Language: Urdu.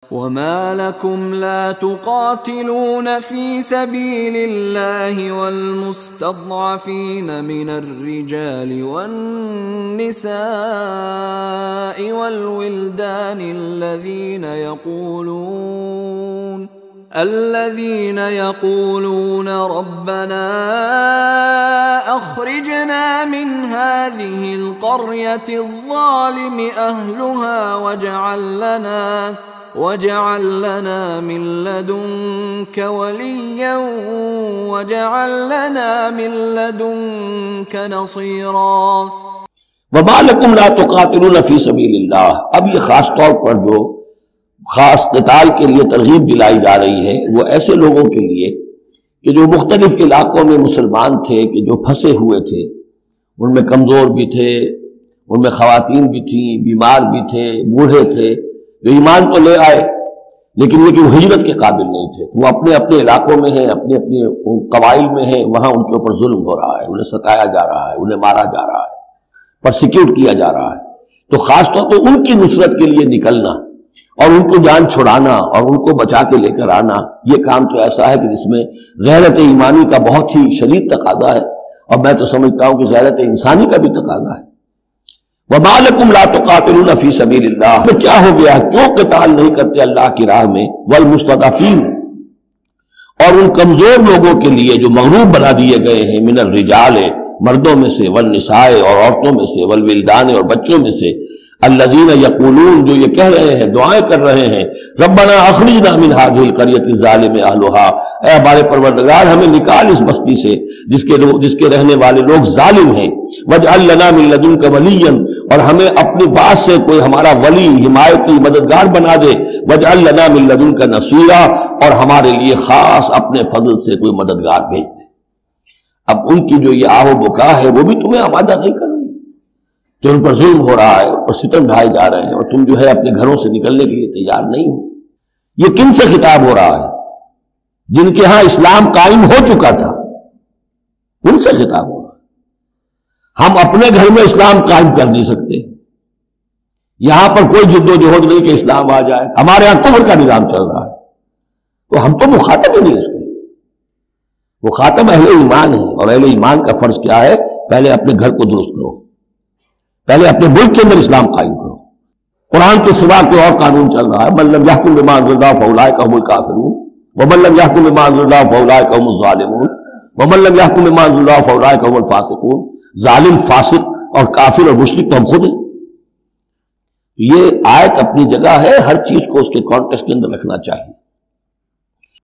وما لكم لا تقاتلون في سبيل الله والمستضعفين من الرجال والنساء والولدان الذين يقولون ربنا أخرجنا من هذه القرية الظالم أهلها واجعل لنا من لدنك وليا واجعل لنا من لدنك نصيرا. وما لكم لا تقاتلون في سبيل اللہ. اب یہ خاص طور پر جو خاص قتال کے لیے ترغیب دلائی جا رہی ہے وہ ایسے لوگوں کے لیے کہ جو مختلف علاقوں میں مسلمان تھے، کہ جو پھنسے ہوئے تھے، ان میں کمزور بھی تھے، ان میں خواتین بھی تھیں، بیمار بھی تھے، بوڑھے تھے، جو ایمان تو لے آئے لیکن یہ کہ وہ ہجرت کے قابل نہیں تھے. وہ اپنے اپنے علاقوں میں ہیں، اپنے اپنے قبائل میں ہیں، وہاں ان کے اوپر ظلم ہو رہا ہے، انہیں ستایا جا رہا ہے، انہیں مارا جا رہا ہے، پرسیکیوٹ کیا جا رہا ہے. تو خاص طور پر ان کی نصرت کے لیے نکلنا اور ان کو جان چھڑانا اور ان کو بچا کے لے کر آنا، یہ کام تو ایسا ہے کہ جس میں غیرت ایمانی کا بہت ہی شدید تقاضا ہے، اور میں تو سمجھتا ہوں کہ غیرت انسانی کا بھی تقاضا ہے. وَمَا لَكُمْ لَا تُقَاتِلُونَ فِي سَبِيلِ اللَّهِ. کیا ہو گیا، کیوں قتال نہیں کرتے اللہ کی راہ میں؟ وَالْمُسْتَضْعَفِينَ، اور ان کمزور لوگوں کے لیے جو مغلوب بنا دیے گئے ہیں، من الرجال، مردوں میں سے، والنساء، اور عورتوں میں سے، والولدان، اور بچوں میں سے، الذین یقولون، جو یہ کہہ رہے ہیں، دعائیں کر رہے ہیں، ربنا اخرجنا من هذه القرية الظالم اهلها، اے ہمارے پروردگار ہمیں نکال اس بستی سے جس کے رہنے والے لوگ ظالم ہیں، واجعل لنا من لدنک ولیا، اور ہمیں اپنی بات سے کوئی ہمارا ولی، حمایتی، مددگار بنا دے، واجعل لنا من لدنک نصیرا، اور ہمارے لیے خاص اپنے فضل سے کوئی مددگار بھیج دے. اب ان کی جو یہ آہ و بکا ہے وہ بھی تمہیں آمادہ نہیں کر رہی کہ ان پر ظلم ہو رہا ہے، اور ستم ڈھائے جا رہے ہیں، اور تم جو ہے اپنے گھروں سے نکلنے کے لیے تیار نہیں ہو. یہ کن سے خطاب ہو رہا ہے؟ جن کے ہاں اسلام قائم ہو چکا تھا، ان سے خطاب ہو رہا ہے. ہم اپنے گھر میں اسلام قائم کر نہیں سکتے، یہاں پر کوئی جد و جہد نہیں کہ اسلام آ جائے، ہمارے یہاں کفر کا نظام چل رہا ہے، تو ہم تو مخاطب ہی نہیں اس کے. وہ خاتم اہل ایمان ہے، اور اہل ایمان کا فرض کیا ہے؟ پہلے اپنے گھر کو درست کرو، پہلے اپنے ملک کے اندر اسلام قائم کرو. قرآن کے سوا کوئی اور قانون چل رہا ہے. من لم يحكم بما انزل الله فاولئك هم الكافرون ومن لم يحكم بما انزل الله فاولئك هم الظالمون ومن لم يحكم بما انزل الله فاولئك هم الفاسقون. ظالم، فاسق اور کافر اور مشرک تو ہم خود ہیں. یہ آیت اپنی جگہ ہے، ہر چیز کو اس کے کانٹیکسٹ کے اندر رکھنا چاہیے.